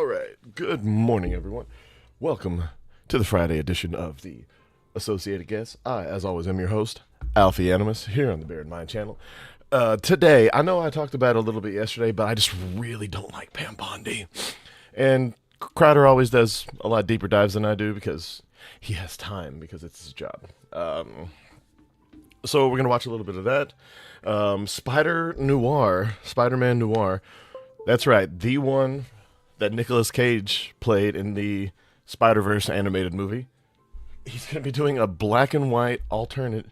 All right. Good morning, everyone. Welcome to the Friday edition of the Associated Guests. I, as always, am your host, Alfie Animus, here on the Bear in Mind channel. Today, I know I talked about it a little bit yesterday, but I just really don't like Pam Bondi. And Crowder always does a lot deeper dives than I do because he has time, because it's his job. So we're going to watch a little bit of that. Spider-Man Noir. That's right, the one that Nicolas Cage played in the Spider-Verse animated movie. He's going to be doing a black and white alternate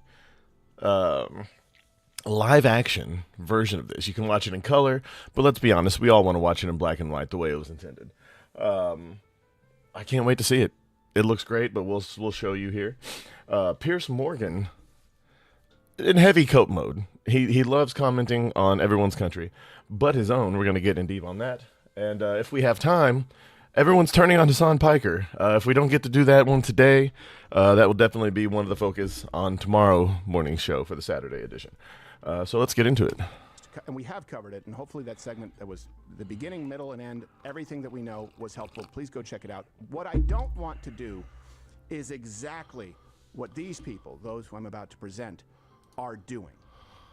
live action version of this. You can watch it in color, but let's be honest, we all want to watch it in black and white the way it was intended. I can't wait to see it. It looks great, but we'll show you here. Pierce Morgan in heavy coat mode. He loves commenting on everyone's country, but his own. We're going to get in deep on that. And if we have time, everyone's turning on Hassan Piker. If we don't get to do that one today, that will definitely be one of the focus on tomorrow morning's show for the Saturday edition. So let's get into it. And we have covered it, and hopefully that segment that was the beginning, middle, and end, everything that we know was helpful. Please go check it out. What I don't want to do is exactly what these people, those who I'm about to present, are doing.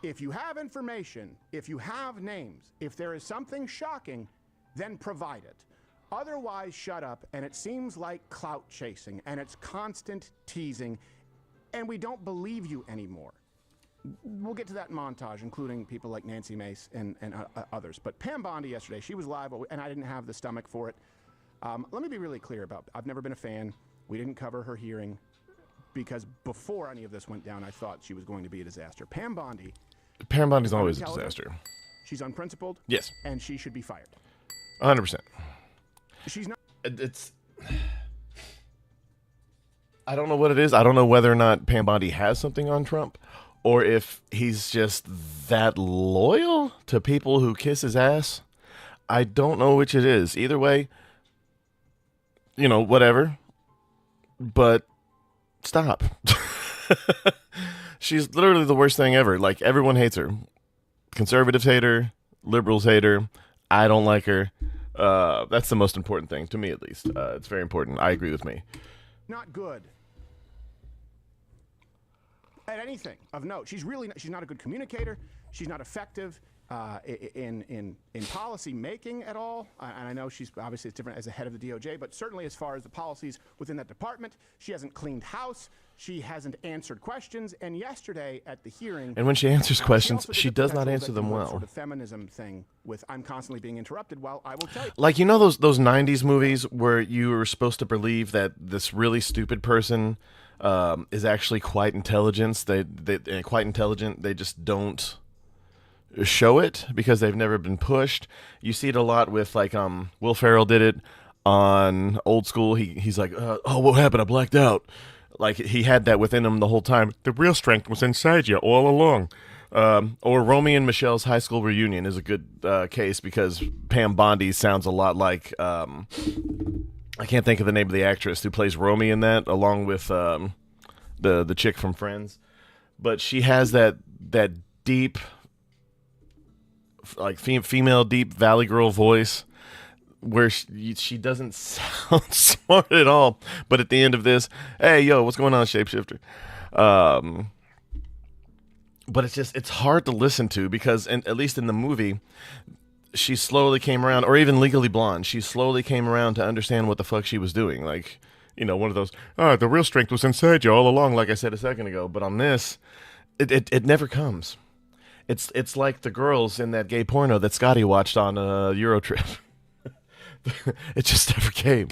If you have information, if you have names, if there is something shocking, then provide it. Otherwise, shut up, and it seems like clout chasing, and it's constant teasing, and we don't believe you anymore. We'll get to that in montage, including people like Nancy Mace and others. But Pam Bondi yesterday, she was live, and I didn't have the stomach for it. Let me be really clear about it. I've never been a fan. We didn't cover her hearing because before any of this went down, I thought she was going to be a disaster. Pam Bondi's always a disaster. She's unprincipled. Yes. And she should be fired. 100%. She's not. I don't know what it is. I don't know whether or not Pam Bondi has something on Trump, or if he's just that loyal to people who kiss his ass. I don't know which it is. Either way, whatever. But stop. She's literally the worst thing ever. Like, everyone hates her. Conservatives hate her. Liberals hate her. I don't like her. That's the most important thing, to me at least. It's very important. I agree with me. Not good at anything of note. She's not a good communicator. She's not effective in policy making at all. And I know she's obviously it's different as a head of the DOJ, but certainly as far as the policies within that department, she hasn't cleaned house. She hasn't answered questions. And yesterday at the hearing, and when she answers questions, she does not answer them well. Sort of feminism thing with I'm constantly being interrupted. Well, I will tell you, like, those 90s movies where you were supposed to believe that this really stupid person is actually quite intelligent. They just don't show it because they've never been pushed. You see it a lot with, like, Will Ferrell did it on Old School. He's like, oh, what happened? I blacked out. Like, he had that within him the whole time. The real strength was inside you all along. Or Romy and Michelle's high school reunion is a good case because Pam Bondi sounds a lot like, I can't think of the name of the actress who plays Romy in that, along with the chick from Friends. But she has that deep, like, female deep Valley Girl voice where she doesn't sound smart at all. But at the end of this, hey, yo, what's going on, Shapeshifter? But it's hard to listen to because, at least in the movie, she slowly came around, or even Legally Blonde, she slowly came around to understand what the fuck she was doing. Like, one of those, the real strength was inside you all along, like I said a second ago. But on this, it never comes. It's like the girls in that gay porno that Scotty watched on a Eurotrip. It just never came.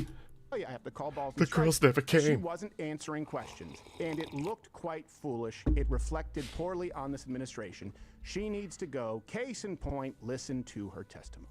I have to call balls. The girls never came. She wasn't answering questions, and it looked quite foolish. It reflected poorly on this administration. She needs to go. Case in point, listen to her testimony.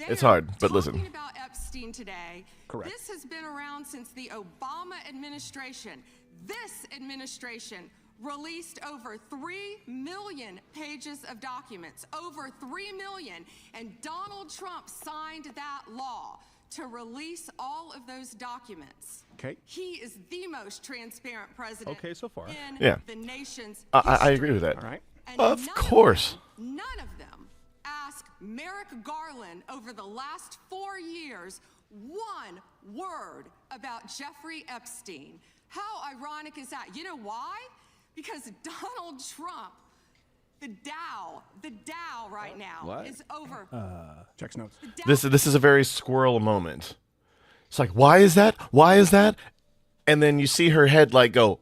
It's hard, but listen. Talking about Epstein today. Correct. This has been around since the Obama administration. This administration released over 3 million pages of documents, over 3 million, and Donald Trump signed that law to release all of those documents. Okay. He is the most transparent president so far. in Yeah. the nation's I agree with that. All right. And Of course. None of them ask Merrick Garland over the last 4 years one word about Jeffrey Epstein. How ironic is that? You know why? Because Donald Trump, the Dow right now is over. Checks notes. This is a very squirrel moment. It's like, why is that? Why is that? And then you see her head like go,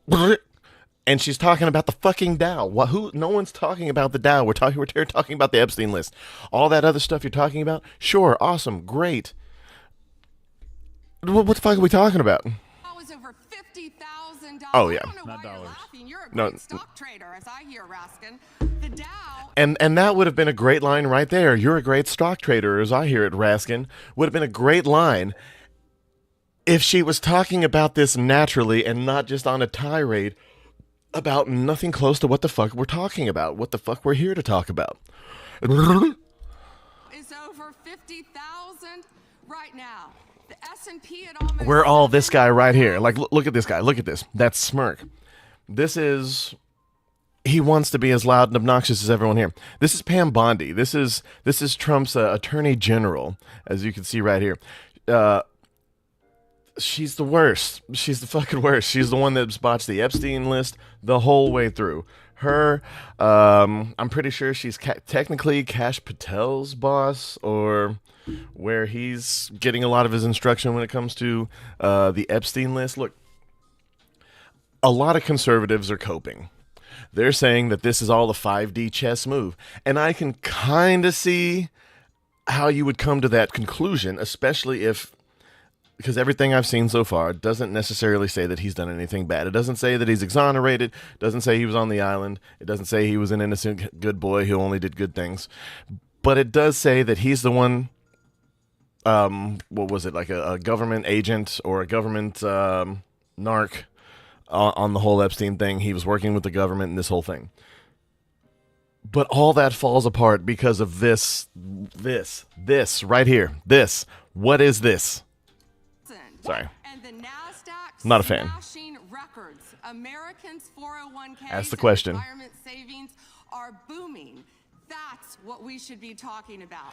and she's talking about the fucking Dow. Who? No one's talking about the Dow. We're talking about the Epstein list. All that other stuff you're talking about. Sure, awesome, great. What the fuck are we talking about? Was over $50,000. Oh yeah. I don't know Not why you're dollars. laughing. You're a No. great stock trader, as I hear, Raskin. The Dow. And that would have been a great line right there. You're a great stock trader, as I hear it, Raskin. Would have been a great line if she was talking about this naturally and not just on a tirade about nothing close to what the fuck we're talking about, what the fuck we're here to talk about. Is over 50,000 right now. The S&P at almost. We're all this guy right here. Like, look at this guy. Look at this. That smirk. This is. He wants to be as loud and obnoxious as everyone here. This is Pam Bondi. This is Trump's attorney general, as you can see right here. She's the worst. She's the fucking worst. She's the one that botched the Epstein list the whole way through. Her, I'm pretty sure she's technically Kash Patel's boss, or where he's getting a lot of his instruction when it comes to the Epstein list. Look, a lot of conservatives are coping. They're saying that this is all a 5D chess move. And I can kind of see how you would come to that conclusion, especially if, because everything I've seen so far doesn't necessarily say that he's done anything bad. It doesn't say that he's exonerated. It doesn't say he was on the island. It doesn't say he was an innocent good boy who only did good things. But it does say that he's the one, what was it, like a government agent or a government narc on the whole Epstein thing. He was working with the government and this whole thing. But all that falls apart because of this right here. This. What is this? Sorry. And the NASDAQ Not a fan. smashing records. Americans' 401ks Ask the question. and retirement savings are booming. That's what we should be talking about.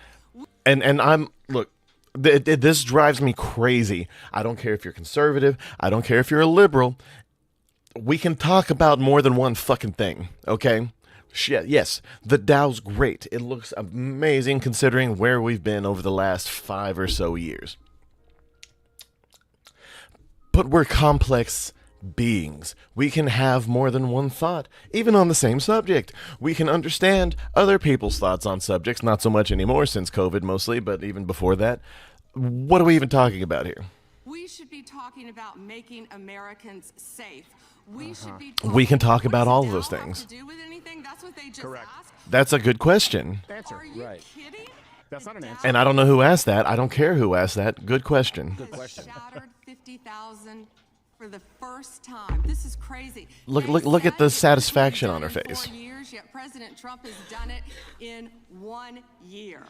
And I'm, look, this drives me crazy. I don't care if you're conservative. I don't care if you're a liberal. We can talk about more than one fucking thing, okay? Shit, yes, the Dow's great. It looks amazing considering where we've been over the last 5 or so years. But we're complex beings. We can have more than one thought, even on the same subject. We can understand other people's thoughts on subjects, not so much anymore since COVID mostly, but even before that. What are we even talking about here? We should be talking about making Americans safe. We should be. We can talk about What all does of those Dow have things. to do with anything? That's what they just Correct. asked. That's a good question. Answer. Are you Right. kidding? That's not an The answer. Dow And I don't know who asked that. I don't care who asked that. Good question. has shattered 50,000 for the first time. This is crazy. Look- They look at said the it was satisfaction done on her in 4 face. years, yet President Trump has done it in 1 year.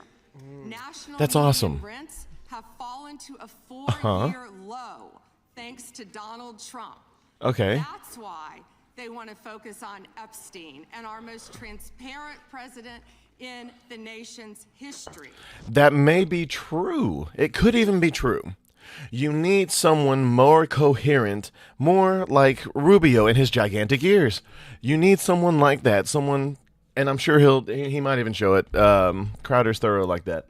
National That's median awesome. rents have fallen to a 4-year low thanks to Donald Trump. Okay. That's why they want to focus on Epstein and our most transparent president in the nation's history. That may be true. It could even be true. You need someone more coherent, more like Rubio in his gigantic ears. You need someone like that. Someone, and I'm sure he might even show it. Crowder's thorough like that.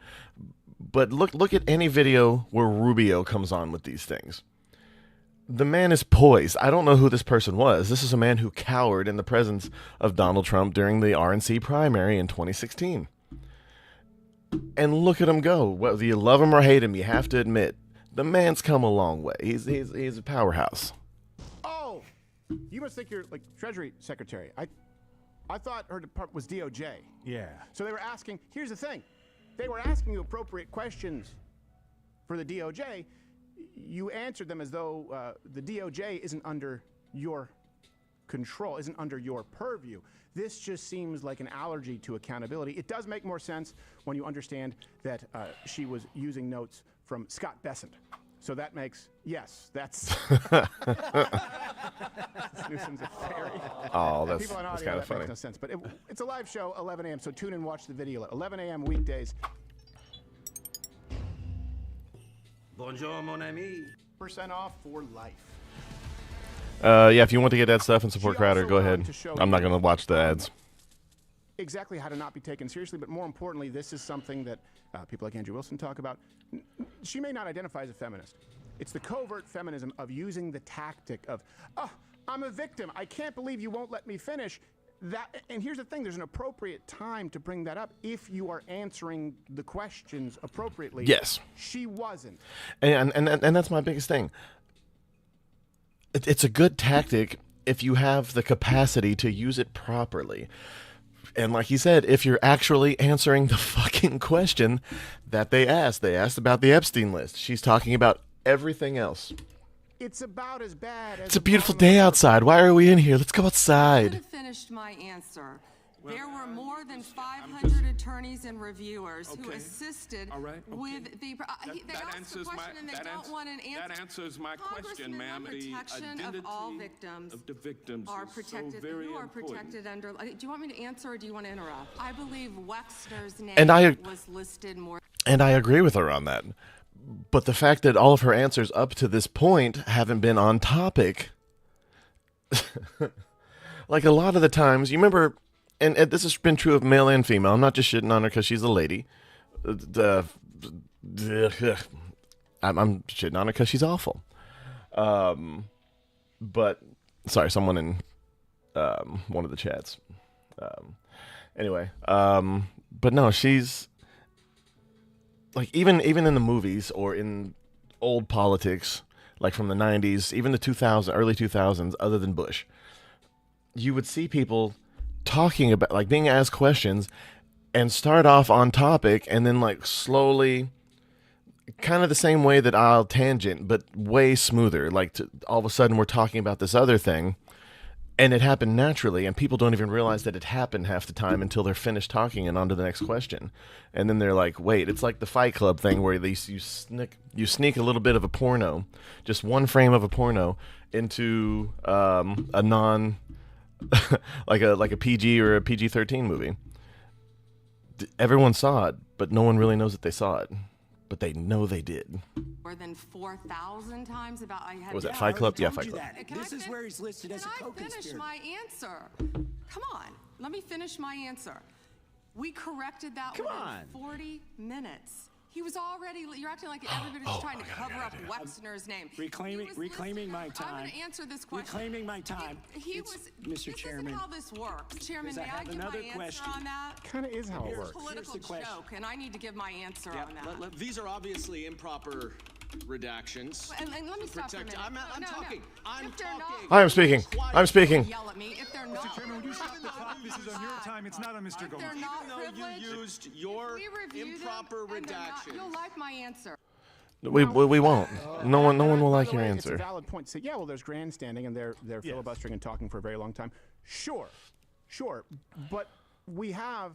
But look at any video where Rubio comes on with these things. The man is poised. I don't know who this person was. This is a man who cowered in the presence of Donald Trump during the RNC primary in 2016. And look at him go. Whether you love him or hate him, you have to admit, the man's come a long way. He's a powerhouse. Oh, you must think you're like Treasury Secretary. I thought her department was DOJ. Yeah. So they were asking, here's the thing. They were asking you appropriate questions for the DOJ. You answered them as though the DOJ isn't under your control, isn't under your purview. This just seems like an allergy to accountability. It does make more sense when you understand that she was using notes from Scott Bessent. So that makes, yes, that's... Newsom's a fairy. Oh, that's People on audio, kind of that funny. makes no sense. But it's a live show, 11 a.m., so tune in and watch the video at 11 a.m. weekdays. Bonjour, mon ami. % off for life. Yeah, if you want to get that stuff and support She Crowder, also go went on ahead. to show I'm not you, going to watch the ads. Exactly how to not be taken seriously, but more importantly, this is something that people like Andrew Wilson talk about. She may not identify as a feminist. It's the covert feminism of using the tactic of, oh, I'm a victim. I can't believe you won't let me finish. And here's the thing, there's an appropriate time to bring that up if you are answering the questions appropriately. Yes. She wasn't. And that's my biggest thing. It's a good tactic if you have the capacity to use it properly. And like he said, if you're actually answering the fucking question that they asked about the Epstein list. She's talking about everything else. It's about as bad as It's a beautiful day outside. Why are we in here? Let's go I outside. have finished my answer. There were more than 500 attorneys and reviewers who assisted with the. They asked the question and they don't want an answer. That answers my question, ma'am. The protection of all victims of the victims are is protected. so very You are important. protected under. Do you want me to answer or do you want to interrupt? I believe Wexner's name was listed more. And I agree with her on that. But the fact that all of her answers up to this point haven't been on topic. Like a lot of the times, you remember, and this has been true of male and female. I'm not just shitting on her because she's a lady. I'm shitting on her because she's awful. But, sorry, someone in one of the chats. Anyway, but no, she's... Like, even in the movies or in old politics, like from the 90s, even the early 2000s, other than Bush, you would see people talking about, like, being asked questions and start off on topic and then, like, slowly, kind of the same way that I'll tangent, but way smoother. Like, all of a sudden we're talking about this other thing. And it happened naturally, and people don't even realize that it happened half the time until they're finished talking and on to the next question. And then they're like, wait, it's like the Fight Club thing where you sneak a little bit of a porno, just one frame of a porno, into a non, like a PG or a PG-13 movie. Everyone saw it, but no one really knows that they saw it. But they know they did. More than 4,000 times about. I had Was that Fight Club? Yeah, Fight Club. This is where he's listed as a co-conspirator. Can I finish my answer? Come on, let me finish my answer. We corrected that within 40 minutes. He was already. You're acting like everybody's trying to cover up Wexner's name. Reclaiming my time. I'm going to answer this question. Reclaiming my time. Mr. Mr. Chairman. This is how this works. Chairman, may I give my answer on that? Kind of is how it works. Political joke, and I need to give my answer on that. These are obviously improper redactions. And let me stop for a minute. I'm talking. I'm talking. I'm speaking. I'm speaking. Yell at me if they're not. Mr. Chairman, would you stop the clock? This is on your time. It's not on Mr. If Gold. they're not Even though privileged, you used your we review improper them, and they're not- redactions. You'll like my answer. We won't. No one will like By the your way, It's answer. a valid point to say, yeah, well, there's grandstanding and they're filibustering and talking for a very long time. Sure. But we have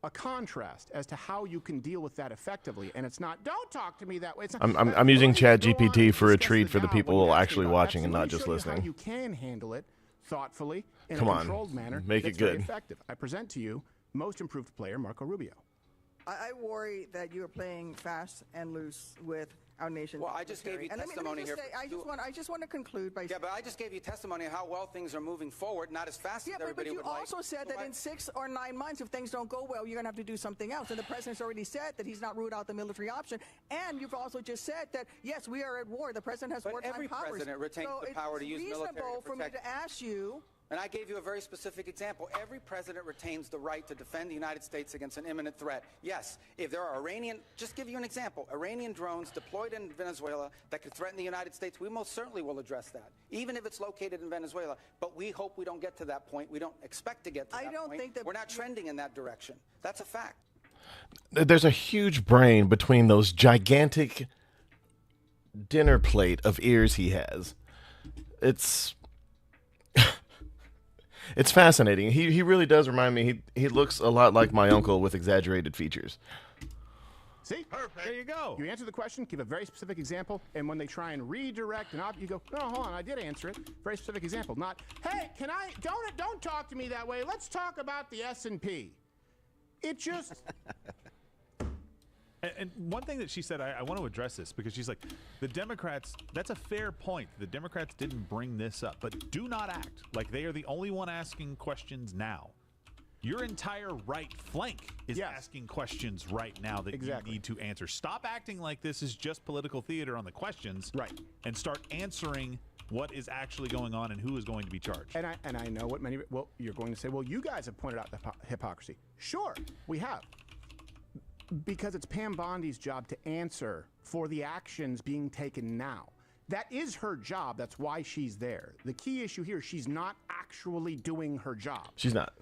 a contrast as to how you can deal with that effectively, and it's not. Don't talk to me that way. It's not, I'm using ChatGPT for a discuss treat the for the now people when you're actually asking about watching that. and So not let me just show you listening. how you can handle it thoughtfully in Come a on. controlled manner. Make it that's very good. effective. I present to you most improved player Marco Rubio. I worry that you are playing fast and loose with our nation. Well, I just gave you And let me testimony just here. say, I just want to conclude by Yeah, but I just gave you testimony of how well things are moving forward, not as fast as but everybody you would like. also said that in 6 or 9 months, if things don't go well, you're going to have to do something else. And the president's already said that he's not ruled out the military option. And you've also just said that, yes, we are at war. The president has But wartime every powers. president retains so the power to use military to it's reasonable for me protect. to ask you. And I gave you a very specific example. Every president retains the right to defend the United States against an imminent threat. Yes, if there are just give you an example, Iranian drones deployed in Venezuela that could threaten the United States, we most certainly will address that, even if it's located in Venezuela. But we hope we don't get to that point. We don't expect to get to that point. I don't think that we're not trending in that direction. That's a fact. There's a huge brain between those gigantic dinner plate of ears he has. It's fascinating. He really does remind me. He looks a lot like my uncle with exaggerated features. See? Perfect. There you go. You answer the question, give a very specific example, and when they try and redirect you go, oh, hold on, I did answer it. Very specific example. Not, hey, don't talk to me that way. Let's talk about the S&P. It just... And one thing that she said, I want to address this because she's like, the Democrats, that's a fair point. The Democrats didn't bring this up, but do not act like they are the only one asking questions now. Your entire right flank is asking questions right now that you need to answer. Stop acting like this is just political theater on the questions, and start answering what is actually going on and who is going to be charged. And I know what you're going to say, well, you guys have pointed out the hypocrisy. Sure, we have. Because it's Pam Bondi's job to answer for the actions being taken now. That is her job. That's why she's there. The key issue here, she's not actually doing her job. She's not.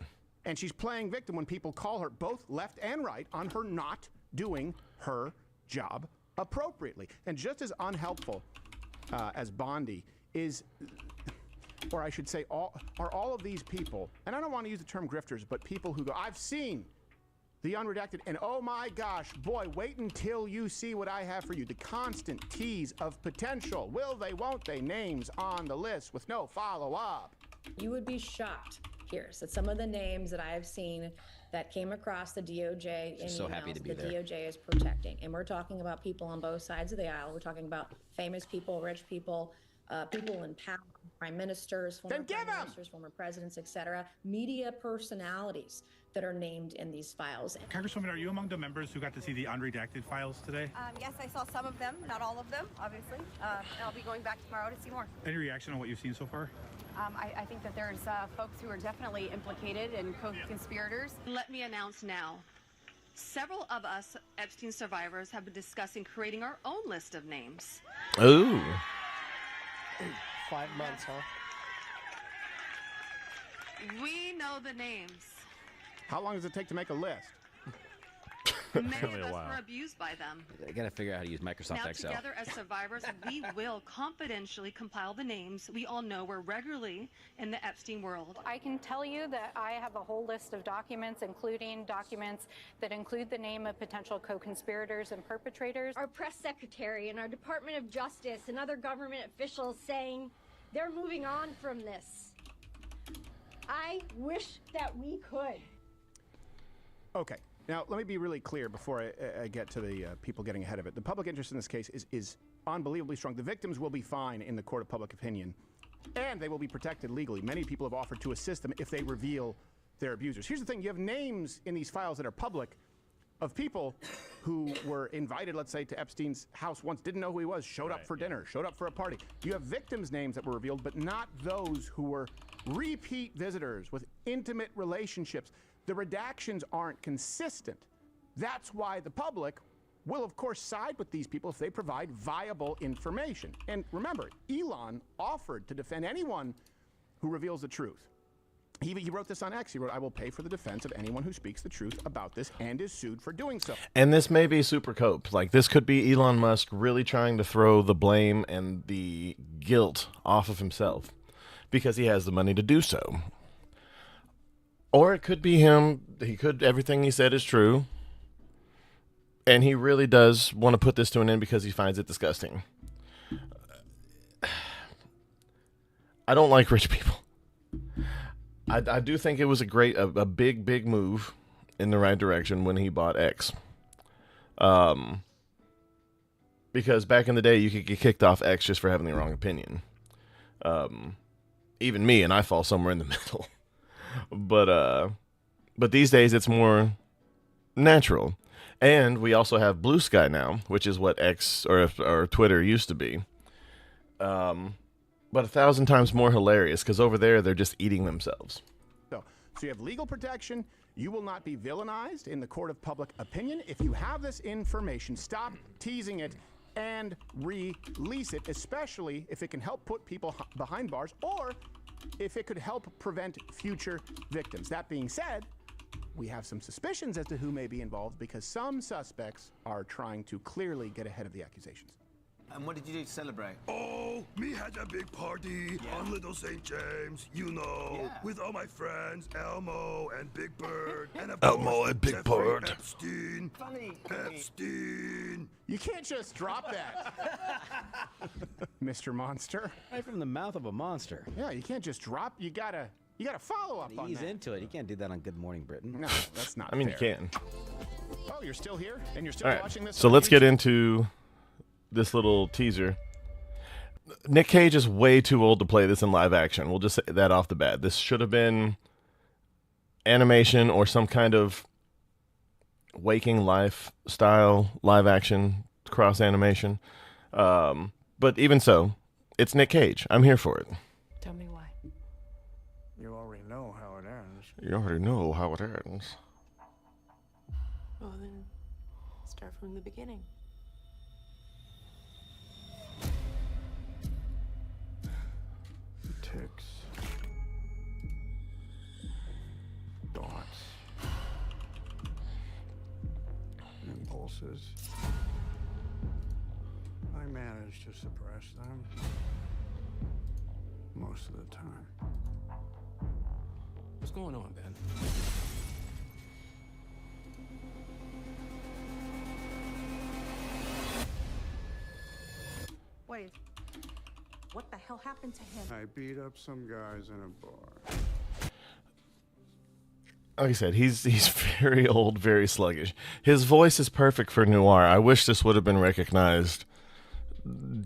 And she's playing victim when people call her, both left and right, on her not doing her job appropriately. And just as unhelpful as Bondi is, or I should say, are all of these people, and I don't want to use the term grifters, but people who go, I've seen the unredacted, and oh my gosh, boy, wait until you see what I have for you. The constant tease of potential. Will they, won't they, names on the list with no follow-up. You would be shocked, Pierce, at some of the names that I have seen that came across the DOJ in so emails happy to be the there. DOJ is protecting. And we're talking about people on both sides of the aisle. We're talking about famous people, rich people, people in power, prime ministers, former prime ministers, former presidents, etc., media personalities that are named in these files. Congresswoman, are you among the members who got to see the unredacted files today? Yes, I saw some of them, not all of them, obviously. And I'll be going back tomorrow to see more. Any reaction on what you've seen so far? I think that there's folks who are definitely implicated and co-conspirators. Let me announce now. Several of us Epstein survivors have been discussing creating our own list of names. Ooh. 5 months, huh? We know the names. How long does it take to make a list? Many of us were abused by them. I got to figure out how to use Microsoft Now, Excel. together as survivors, we will confidentially compile the names we all know were regularly in the Epstein world. I can tell you that I have a whole list of documents, including documents that include the name of potential co-conspirators and perpetrators. Our press secretary and our Department of Justice and other government officials saying they're moving on from this. I wish that we could. Okay. Now, let me be really clear before I get to the people getting ahead of it. The public interest in this case is unbelievably strong. The victims will be fine in the court of public opinion, and they will be protected legally. Many people have offered to assist them if they reveal their abusers. Here's the thing. You have names in these files that are public of people who were invited, let's say, to Epstein's house once, didn't know who he was, showed up for dinner, showed up for a party. You have victims' names that were revealed, but not those who were repeat visitors with intimate relationships. The redactions aren't consistent. That's why the public will, of course, side with these people if they provide viable information. And remember, Elon offered to defend anyone who reveals the truth. He wrote this on X. He wrote, I will pay for the defense of anyone who speaks the truth about this and is sued for doing so. And this may be super cope. Like, this could be Elon Musk really trying to throw the blame and the guilt off of himself because he has the money to do so. Or it could be him. Everything he said is true. And he really does want to put this to an end because he finds it disgusting. I don't like rich people. I do think it was a big move in the right direction when he bought X. Because back in the day, you could get kicked off X just for having the wrong opinion. Even me, and I fall somewhere in the middle. But these days it's more natural. And we also have Blue Sky now, which is what X or Twitter used to be. But 1,000 times more hilarious because over there they're just eating themselves. So you have legal protection. You will not be villainized in the court of public opinion. If you have this information, stop teasing it and release it, especially if it can help put people behind bars or if it could help prevent future victims. That being said, we have some suspicions as to who may be involved because some suspects are trying to clearly get ahead of the accusations. And what did you do to celebrate? Oh, me had a big party on Little St. James, with all my friends, Elmo and Big Bird, and of Elmo course, and Big Jeffrey Bird. Epstein. Funny. Epstein. You can't just drop that, Mr. Monster. Right from the mouth of a monster. Yeah, you can't just drop. You gotta follow up on He's that. into it. You can't do that on Good Morning Britain. No, that's not I mean, fair. you can. You're still here, and you're still All right, watching this. so on let's get YouTube? into this little teaser. Nick Cage is way too old to play this in live action. We'll just say that off the bat. This should have been animation or some kind of waking life style live action cross animation. But even so, it's Nick Cage. I'm here for it. Tell me why. You already know how it ends. You already know how it ends. Well, then, start from the beginning. Ticks. Thoughts. Impulses. I manage to suppress them. Most of the time. What's going on, Ben? Wait. What the hell happened to him? I beat up some guys in a bar. Like I said, he's very old, very sluggish. His voice is perfect for noir. I wish this would have been recognized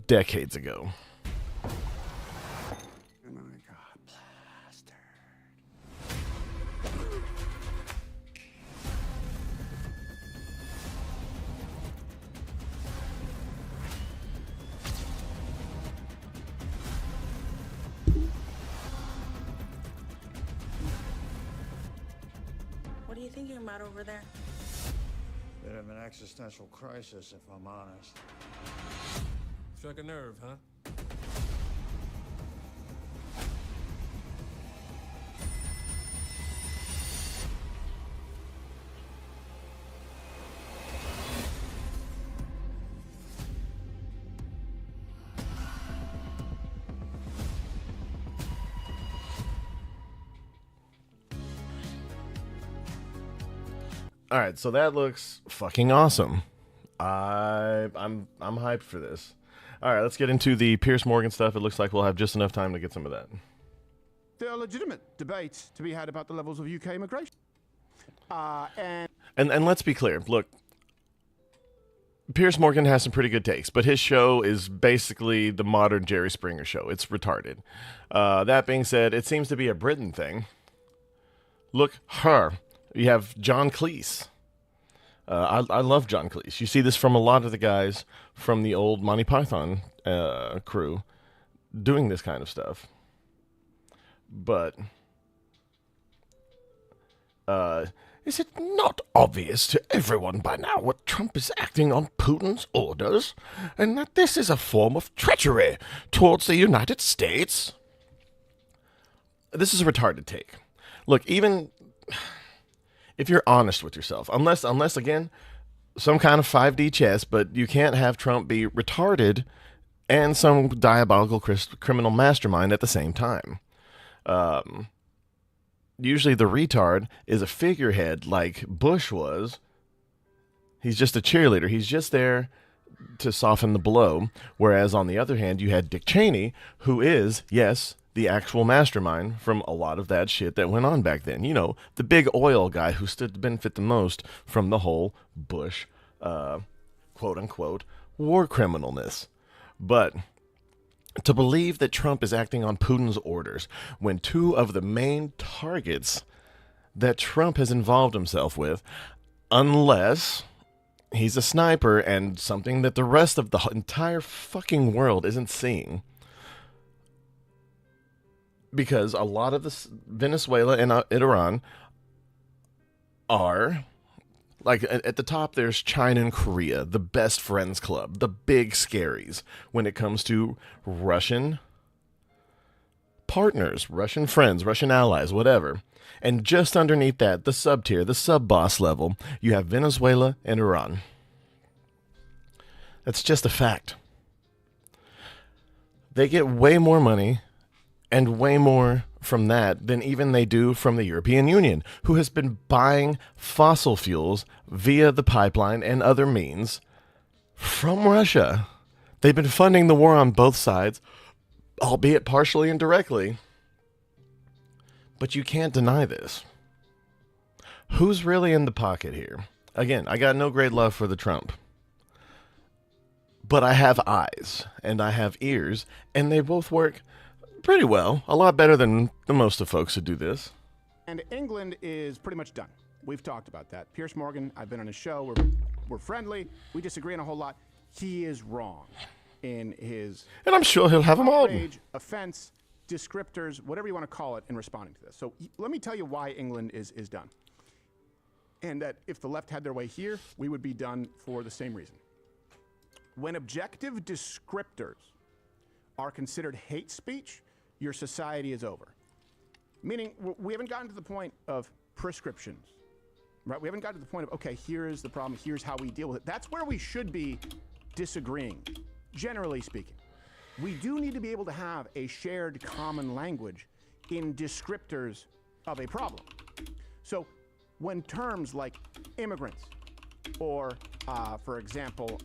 decades ago. And I got plastered. What are you thinking about over there? Bit of an existential crisis, if I'm honest. Struck a nerve, huh? All right, so that looks fucking awesome. I'm hyped for this. All right, let's get into the Piers Morgan stuff. It looks like we'll have just enough time to get some of that. There are legitimate debates to be had about the levels of UK immigration. And let's be clear. Look, Piers Morgan has some pretty good takes, but his show is basically the modern Jerry Springer show. It's retarded. That being said, it seems to be a Britain thing. Look, her. You have John Cleese. I love John Cleese. You see this from a lot of the guys from the old Monty Python crew doing this kind of stuff. But is it not obvious to everyone by now what Trump is acting on Putin's orders, and that this is a form of treachery towards the United States? This is a retarded take. Look, even if you're honest with yourself, unless again, some kind of 5D chess, but you can't have Trump be retarded and some diabolical criminal mastermind at the same time. Usually the retard is a figurehead like Bush was. He's just a cheerleader. He's just there to soften the blow. Whereas on the other hand, you had Dick Cheney, who is, yes, the actual mastermind from a lot of that shit that went on back then. You know, the big oil guy who stood to benefit the most from the whole Bush, quote-unquote, war criminalness. But to believe that Trump is acting on Putin's orders when two of the main targets that Trump has involved himself with, unless he's a sniper and something that the rest of the entire fucking world isn't seeing, because a lot of this Venezuela and Iran are, like, at the top there's China and Korea, the best friends club, the big scaries when it comes to Russian partners, Russian friends, Russian allies, whatever. And just underneath that, the sub-tier, the sub-boss level, you have Venezuela and Iran. That's just a fact. They get way more money and way more from that than even they do from the European Union, who has been buying fossil fuels via the pipeline and other means from Russia. They've been funding the war on both sides, albeit partially and directly. But you can't deny this. Who's really in the pocket here? Again, I got no great love for the Trump. But I have eyes, and I have ears, and they both work pretty well. A lot better than the most of folks who do this. And England is pretty much done. We've talked about that. Piers Morgan, I've been on his show. We're friendly. We disagree on a whole lot. He is wrong in his... And I'm sure he'll have them all. Outrage, offense, descriptors, whatever you want to call it, in responding to this. So let me tell you why England is done. And that if the left had their way here, we would be done for the same reason. When objective descriptors are considered hate speech, your society is over. Meaning, we haven't gotten to the point of prescriptions, right? We haven't gotten to the point of, okay, here's the problem, here's how we deal with it. That's where we should be disagreeing, generally speaking. We do need to be able to have a shared common language in descriptors of a problem. So when terms like immigrants, or, for example,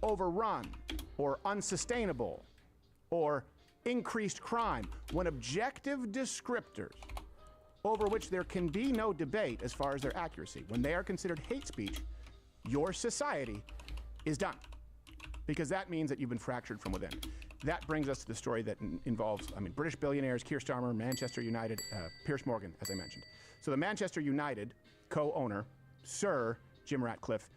overrun, or unsustainable, or increased crime, when objective descriptors over which there can be no debate as far as their accuracy, when they are considered hate speech, your society is done. Because that means that you've been fractured from within. That brings us to the story that involves, British billionaires, Keir Starmer, Manchester United, Piers Morgan, as I mentioned. So the Manchester United co-owner, Sir Jim Ratcliffe,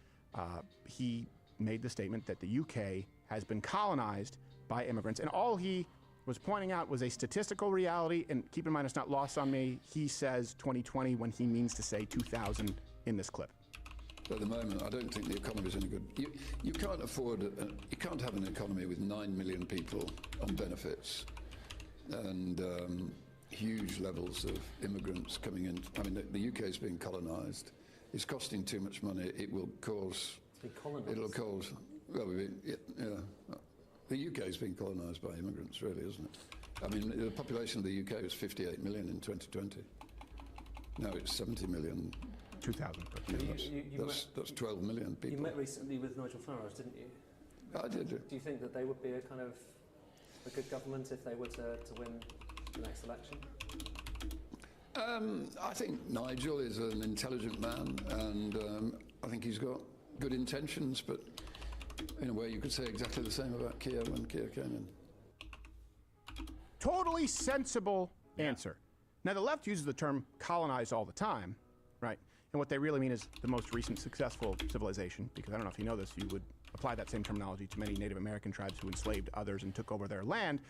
he made the statement that the UK has been colonized by immigrants, and all he was pointing out was a statistical reality, and keep in mind it's not lost on me, he says 2020 when he means to say 2000 in this clip. At the moment, I don't think the economy is any good. You can't afford, you can't have an economy with 9 million people on benefits and huge levels of immigrants coming in. The UK is being colonised. It's costing too much money. It will cause. It'll cause. Well, the UK is being colonised by immigrants, really, isn't it? The population of the UK was 58 million in 2020. Now it's 70 million. 2000. That's 12 million people. You met recently with Nigel Farage, didn't you? I did. Do you think that they would be a good government if they were to win the next election? I think Nigel is an intelligent man, and I think he's got good intentions, but in a way you could say exactly the same about Keir when Keir came in. Totally sensible answer. Now, the left uses the term colonize all the time, right? And what they really mean is the most recent successful civilization, because I don't know if you know this, you would apply that same terminology to many Native American tribes who enslaved others and took over their land.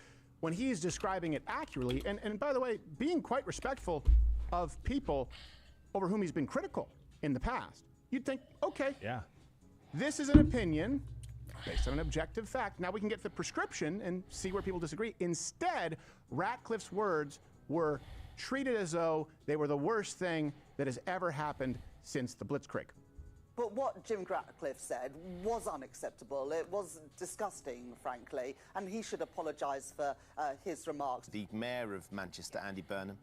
When he's describing it accurately, and by the way, being quite respectful of people over whom he's been critical in the past, you'd think, okay, this is an opinion based on an objective fact. Now we can get to the prescription and see where people disagree. Instead, Ratcliffe's words were treated as though they were the worst thing that has ever happened since the Blitzkrieg. But what Jim Ratcliffe said was unacceptable. It was disgusting, frankly, and he should apologise for his remarks. The Mayor of Manchester, Andy Burnham,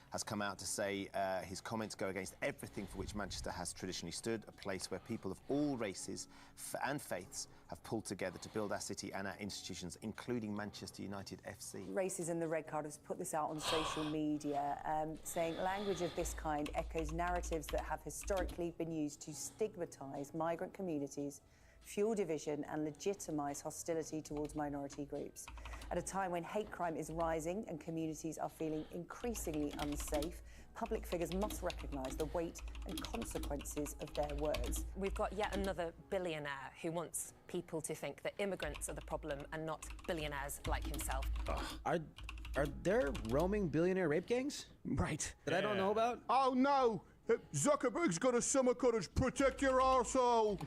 has come out to say his comments go against everything for which Manchester has traditionally stood, a place where people of all races and faiths have pulled together to build our city and our institutions, including Manchester United FC. Races in the Red Card has put this out on social media, saying language of this kind echoes narratives that have historically been used to stigmatise migrant communities, fuel division and legitimise hostility towards minority groups. At a time when hate crime is rising and communities are feeling increasingly unsafe, public figures must recognise the weight and consequences of their words. We've got yet another billionaire who wants people to think that immigrants are the problem and not billionaires like himself. Are there roaming billionaire rape gangs? Right. That I don't know about? Oh no! Zuckerberg's got a summer cottage. Protect your arsehole.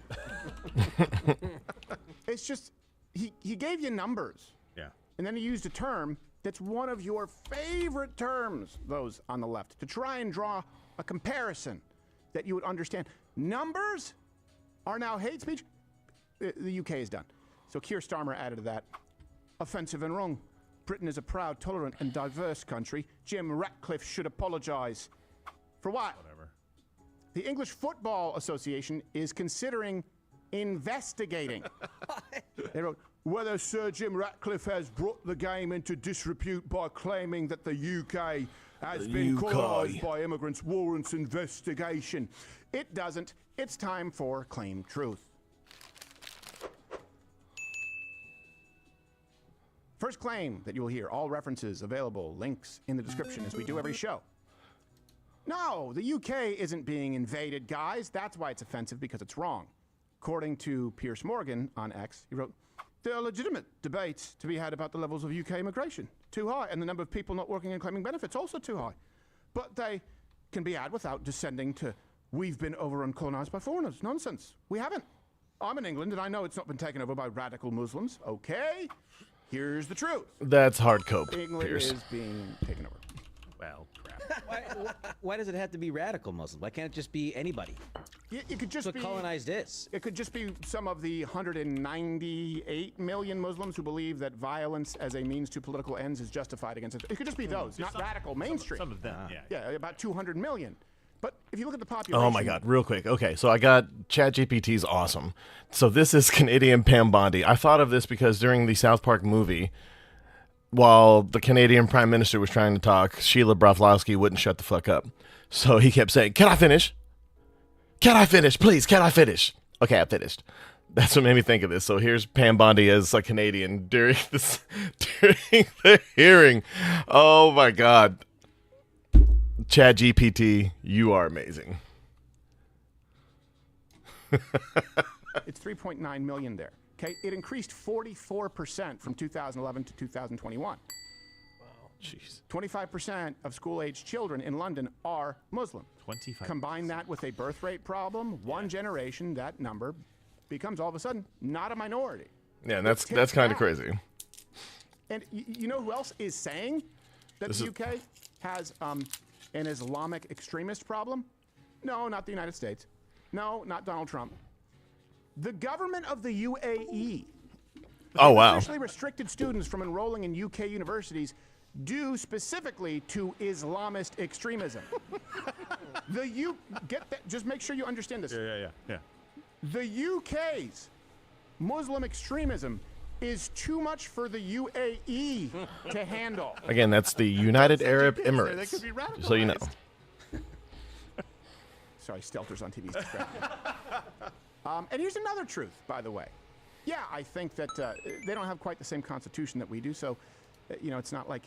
It's just, he gave you numbers. Yeah. And then he used a term that's one of your favorite terms, those on the left, to try and draw a comparison that you would understand. Numbers are now hate speech. The UK is done. So Keir Starmer added to that, offensive and wrong. Britain is a proud, tolerant and diverse country. Jim Ratcliffe should apologise. For what? Whatever. The English Football Association is considering investigating. They wrote, whether Sir Jim Ratcliffe has brought the game into disrepute by claiming that the UK has been colonised by immigrants warrants investigation. It doesn't. It's time for Claim Truth. First claim that you'll hear, all references available, links in the description as we do every show. No, the UK isn't being invaded, guys. That's why it's offensive, because it's wrong. According to Piers Morgan on X, he wrote, there are legitimate debates to be had about the levels of UK immigration. Too high, and the number of people not working and claiming benefits also too high. But they can be had without descending to, we've been over and colonised by foreigners. Nonsense. We haven't. I'm in England, and I know it's not been taken over by radical Muslims. Okay? Here's the truth. That's hard cope, England Pierce. is being taken over. Well, crap. Why does it have to be radical Muslims? Why can't it just be anybody? It could just That's what colonized is. It could just be some of the 198 million Muslims who believe that violence as a means to political ends is justified against it. It could just be those, not radical mainstream. Some of them, yeah. Yeah, about 200 million. But if you look at the population... Oh my God, real quick. Okay, so I got ChatGPT's awesome. So this is Canadian Pam Bondi. I thought of this because during the South Park movie, while the Canadian Prime Minister was trying to talk, Sheila Broflovsky wouldn't shut the fuck up. So he kept saying, can I finish? Can I finish? Please, can I finish? Okay, I finished. That's what made me think of this. So here's Pam Bondi as a Canadian during the hearing. Oh my God. ChatGPT, you are amazing. It's 3.9 million there. Okay, it increased 44% from 2011 to 2021. Wow, jeez. 25% of school-aged children in London are Muslim. 25%. Combine that with a birth rate problem, one generation, that number becomes all of a sudden not a minority. Yeah, and that's kind of crazy. And you know who else is saying that the UK has an Islamic extremist problem? No, not the United States. No, not Donald Trump. The government of the UAE. Oh, wow. Officially restricted students from enrolling in UK universities due specifically to Islamist extremism. Get that? Just make sure you understand this. Yeah. The UK's Muslim extremism is too much for the UAE to handle. Again, that's the United Arab They Emirates. could be Just so you know. Sorry, Stelter's on TV. And here's another truth, by the way. Yeah, I think that they don't have quite the same constitution that we do, so it's not like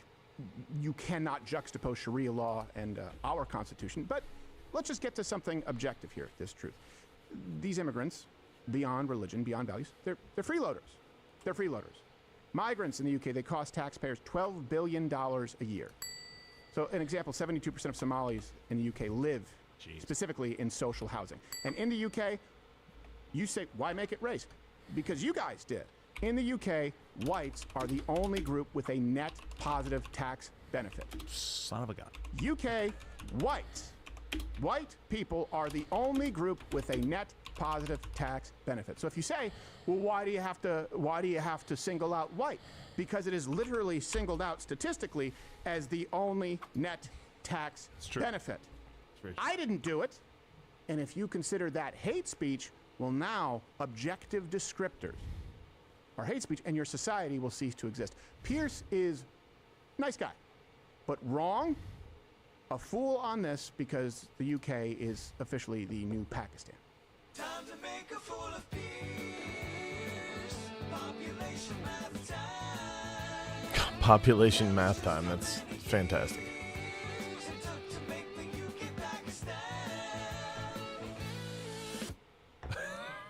you cannot juxtapose Sharia law and our constitution. But let's just get to something objective here, this truth. These immigrants, beyond religion, beyond values, they're freeloaders. They're freeloaders. Migrants in the UK, they cost taxpayers $12 billion a year. So an example, 72% of Somalis in the UK live specifically in social housing. And in the UK, you say, why make it race? Because you guys did. In the UK, whites are the only group with a net positive tax benefit. Son of a gun. UK whites. White people are the only group with a net positive tax benefit. So if you say, well, why do you have to single out white? Because it is literally singled out statistically as the only net tax benefit. I didn't do it. And if you consider that hate speech, well, now objective descriptors are hate speech, and your society will cease to exist. Pierce is a nice guy, but wrong, a fool on this, because the UK is officially the new Pakistan. Time to make a fool of Pierce. Population math time. Population math time. That's fantastic.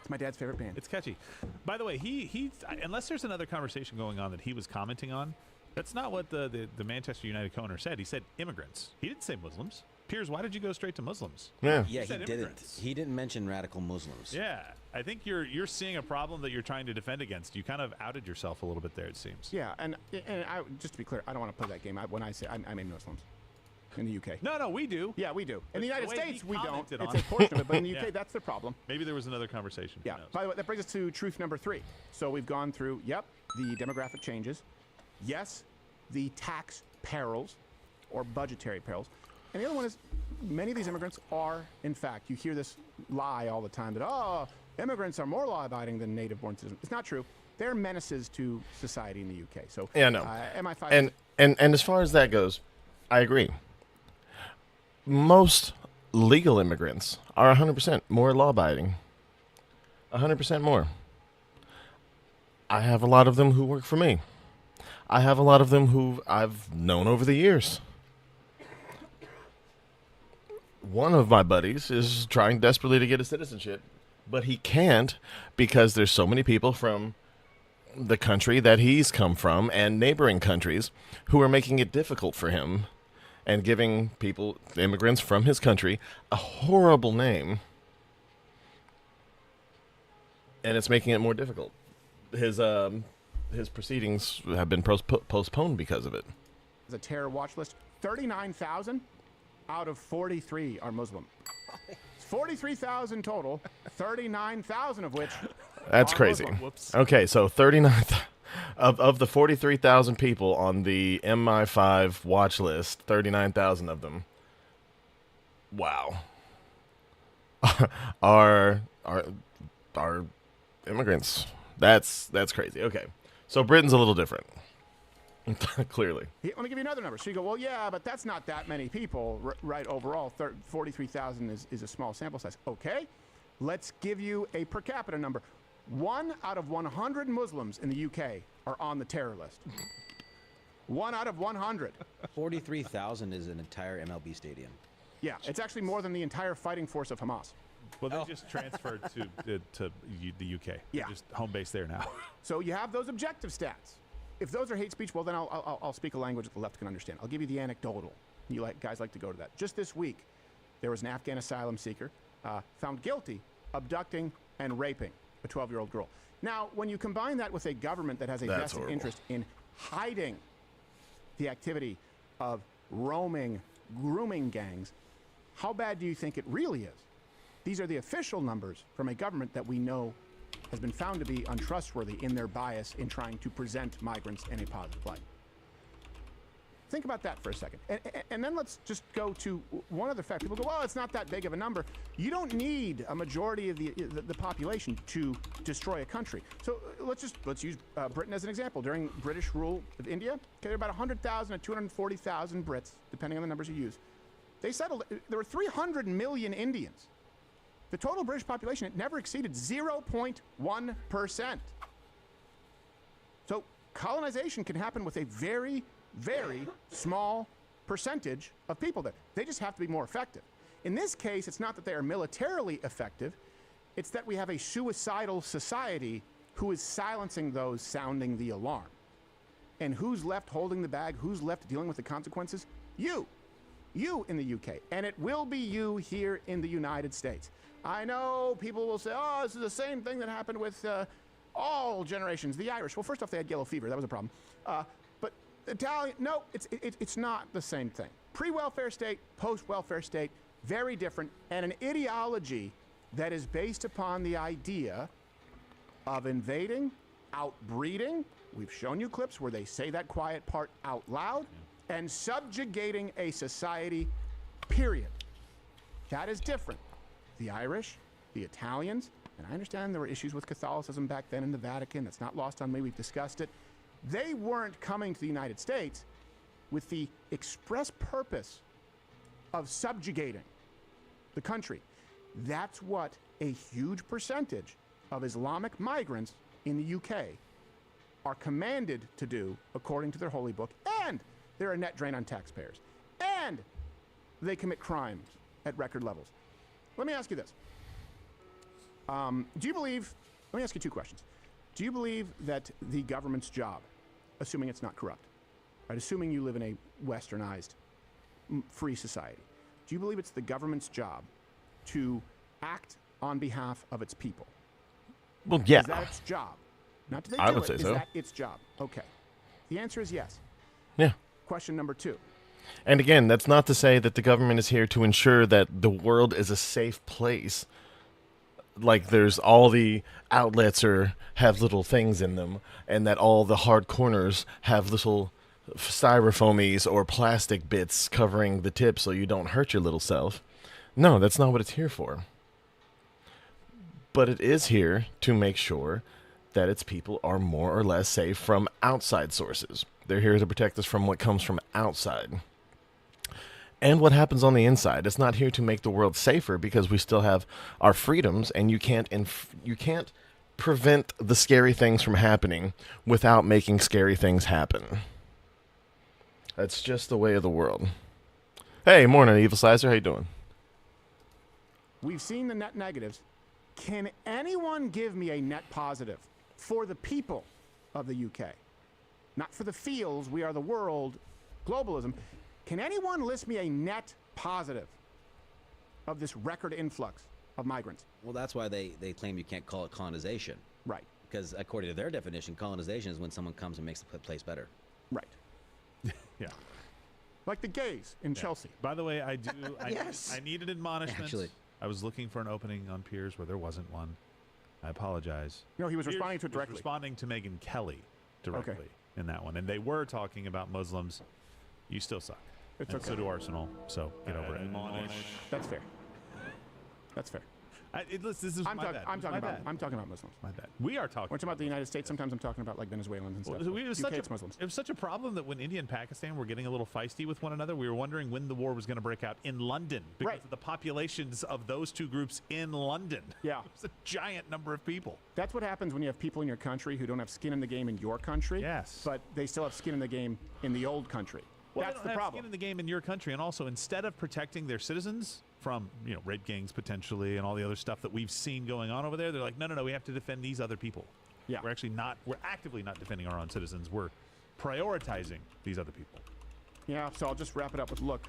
My dad's favorite band. It's catchy. By the way, he unless there's another conversation going on that he was commenting on, that's not what the Manchester United co-owner said. He said immigrants. He didn't say Muslims. Piers, why did you go straight to Muslims? Yeah, he didn't. He didn't mention radical Muslims. Yeah, I think you're seeing a problem that you're trying to defend against. You kind of outed yourself a little bit there, it seems. Yeah, and just to be clear, I don't want to play that game. When I say I mean Muslims in the UK. No, we do. Yeah, we do. In the United States, we don't. It's a portion of it, but in the UK, that's the problem. Maybe there was another conversation. Yeah. By the way, that brings us to truth number 3. So we've gone through, the demographic changes. Yes, the tax perils or budgetary perils. And the other one is many of these immigrants are, in fact, you hear this lie all the time that, immigrants are more law-abiding than native-born citizens. It's not true. They're menaces to society in the UK. So yeah, no. MI5. And as far as that goes, I agree. most legal immigrants are 100% more law-abiding. 100% more. I have a lot of them who work for me. I have a lot of them who I've known over the years. One of my buddies is trying desperately to get a citizenship, but he can't because there's so many people from the country that he's come from and neighboring countries who are making it difficult for him and giving people, immigrants from his country, a horrible name. And it's making it more difficult. His proceedings have been postponed because of it. The terror watch list, 39,000 out of 43 are Muslim. 43,000 total, 39,000 of which That's are crazy. Muslim. Whoops. Okay, so 39 of the 43,000 people on the MI5 watch list, 39,000 of them, wow, are immigrants. That's crazy. Okay, so Britain's a little different. Clearly. Let me give you another number. So you go, well, yeah, but that's not that many people, right? Overall, 43,000 is a small sample size. Okay, let's give you a per capita number. 1 out of 100 Muslims in the UK are on the terror list. 1 out of 100. 43,000 is an entire MLB stadium. Yeah, it's actually more than the entire fighting force of Hamas. Well, they just transferred to the UK. Yeah. They're just home base there now. So you have those objective stats. If those are hate speech, well, then I'll speak a language that the left can understand. I'll give you the anecdotal. You guys like to go to that. Just this week, there was an Afghan asylum seeker found guilty abducting and raping a 12-year-old girl. Now, when you combine that with a government that has a That's vested horrible. interest in hiding the activity of roaming, grooming gangs, how bad do you think it really is? These are the official numbers from a government that we know has been found to be untrustworthy in their bias in trying to present migrants in a positive light. Think about that for a second. And then let's just go to one other fact. People go, well, it's not that big of a number. You don't need a majority of the population to destroy a country. So let's use Britain as an example. During British rule of India, okay, there were about 100,000 to 240,000 Brits, depending on the numbers you use. They settled, there were 300 million Indians. The total British population, it never exceeded 0.1%. So colonization can happen with a very, very small percentage of people there. They just have to be more effective. In this case, it's not that they are militarily effective. It's that we have a suicidal society who is silencing those sounding the alarm. And who's left holding the bag? Who's left dealing with the consequences? You. You in the UK. And it will be you here in the United States. I know people will say, oh, this is the same thing that happened with all generations. The Irish. Well, first off, they had yellow fever. That was a problem. But Italian, no, it's not the same thing. Pre-welfare state, post-welfare state, very different. And an ideology that is based upon the idea of invading, outbreeding. We've shown you clips where they say that quiet part out loud. And subjugating a society, period. That is different. The Irish, the Italians, and I understand there were issues with Catholicism back then in the Vatican. That's not lost on me. We've discussed it. They weren't coming to the United States with the express purpose of subjugating the country. That's what a huge percentage of Islamic migrants in the UK are commanded to do according to their holy book, and they're a net drain on taxpayers, and they commit crimes at record levels. Let me ask you this. Do you believe, let me ask you two questions. Do you believe that the government's job, assuming it's not corrupt, right, assuming you live in a westernized, free society, do you believe it's the government's job to act on behalf of its people? Well, yeah. Is that its job? Not do they I do would it, say is so. that its job? Okay. The answer is yes. Yeah. Question number two. And again, that's not to say that the government is here to ensure that the world is a safe place. Like there's all the outlets have little things in them, and that all the hard corners have little styrofoamies or plastic bits covering the tip so you don't hurt your little self. No, that's not what it's here for. But it is here to make sure that its people are more or less safe from outside sources. They're here to protect us from what comes from outside. and what happens on the inside. It's not here to make the world safer because we still have our freedoms, and you can't prevent the scary things from happening without making scary things happen. That's just the way of the world. Hey, morning, Evil Sizer. How you doing? We've seen the net negatives. Can anyone give me a net positive for the people of the UK? Not for the feels, we are the world, globalism. Can anyone list me a net positive of this record influx of migrants? Well, that's why they claim you can't call it colonization. Right. Because according to their definition, colonization is when someone comes and makes the place better. Right. Yeah. Like the gays in Chelsea. By the way, I Yes. I needed admonishment. Actually. I was looking for an opening on Piers where there wasn't one. I apologize. No, he was Piers responding to it was directly. responding to Megyn Kelly directly in that one. And they were talking about Muslims. You still suck. It's and okay. so do Arsenal. So get over it. That's fair. That's fair. This is my bad. I'm My bad. talking about Muslims. My bad. We are talking. We're talking about the United States. Sometimes I'm talking about like Venezuelans and stuff. Well, it was UK, such it's Muslims. It was such a problem that when India and Pakistan were getting a little feisty with one another, we were wondering when the war was going to break out in London because of the populations of those two groups in London. Yeah. It's a giant number of people. That's what happens when you have people in your country who don't have skin in the game in your country. Yes. But they still have skin in the game in the old country. Well, That's they don't the have problem. skin in the game in your country, and also instead of protecting their citizens from rape gangs potentially and all the other stuff that we've seen going on over there, they're like, no, we have to defend these other people. Yeah. We're actively not defending our own citizens. We're prioritizing these other people. Yeah, so I'll just wrap it up with, look,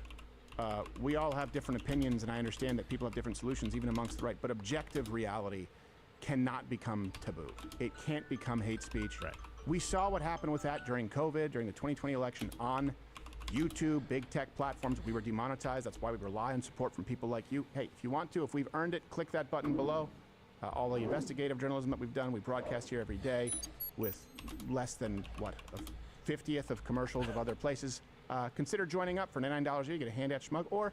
we all have different opinions, and I understand that people have different solutions, even amongst the right, but objective reality cannot become taboo. It can't become hate speech. Right. We saw what happened with that during COVID, during the 2020 election on YouTube, big tech platforms. We were demonetized. That's why we rely on support from people like you. Hey, if you want to, if we've earned it, click that button below. All the investigative journalism that we've done, we broadcast here every day with less than, a 50th of commercials of other places. Consider joining up for $99 a year. You get a hand-out schmug, or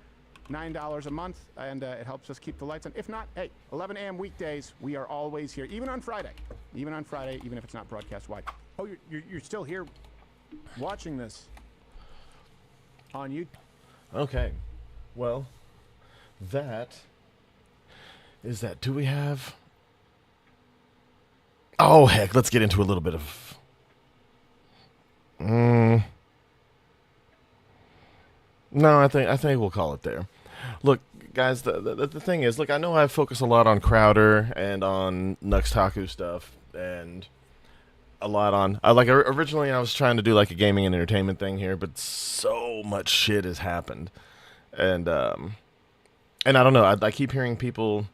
$9 a month, and it helps us keep the lights on. If not, hey, 11 a.m. weekdays, we are always here, even on Friday. Even on Friday, even if it's not broadcast-wide. Oh, you're still here watching this on YouTube. Okay. Well, that is that. Do we have... Oh, heck, let's get into a little bit of... No, I think we'll call it there. Look, guys, the thing is, look, I know I focus a lot on Crowder and on Nuxtaku stuff, and a lot on... originally I was trying to do like a gaming and entertainment thing here, but so much shit has happened. And I don't know, I keep hearing people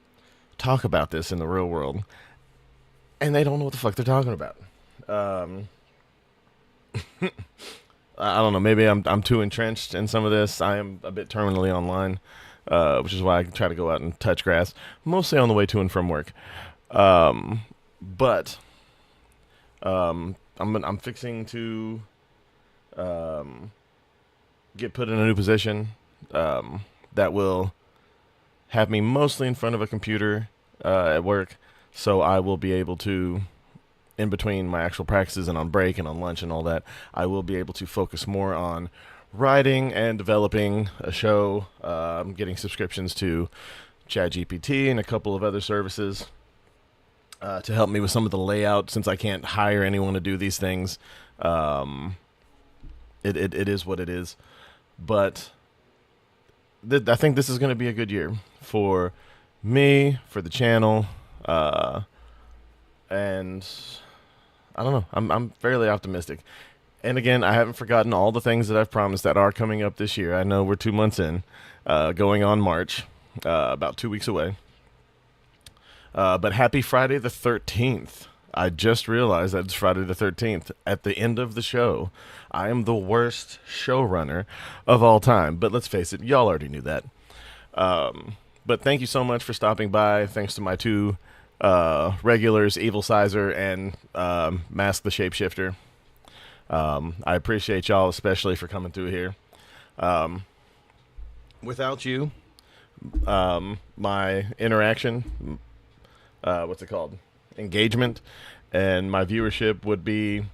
talk about this in the real world, and they don't know what the fuck they're talking about. I don't know, maybe I'm too entrenched in some of this. I am a bit terminally online, which is why I try to go out and touch grass, mostly on the way to and from work. But I'm fixing to get put in a new position that will have me mostly in front of a computer at work, so I will be able to, in between my actual practices and on break and on lunch and all that, I will be able to focus more on writing and developing a show. I'm getting subscriptions to ChatGPT and a couple of other services to help me with some of the layout, since I can't hire anyone to do these things. It is what it is. But I think this is going to be a good year for me, for the channel, and I don't know. I'm fairly optimistic. And again, I haven't forgotten all the things that I've promised that are coming up this year. I know we're 2 months in, going on March, about 2 weeks away. But happy Friday the 13th. I just realized that it's Friday the 13th. At the end of the show, I am the worst showrunner of all time. But let's face it, y'all already knew that. But thank you so much for stopping by. Thanks to my two regulars, Evil Sizer and Mask the Shapeshifter. I appreciate y'all, especially for coming through here. Without you, my interaction, engagement, and my viewership would be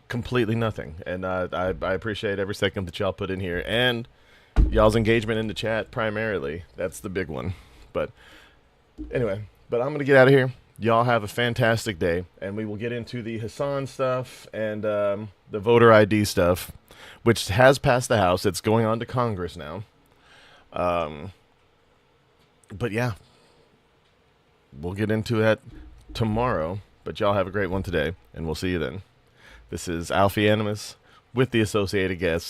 completely nothing. And I appreciate every second that y'all put in here. And y'all's engagement in the chat primarily. That's the big one. But anyway, I'm going to get out of here. Y'all have a fantastic day, and we will get into the Hassan stuff and the voter ID stuff, which has passed the House. It's going on to Congress now. But yeah, we'll get into that tomorrow. But y'all have a great one today, and we'll see you then. This is Alfie Animus with the associated guests.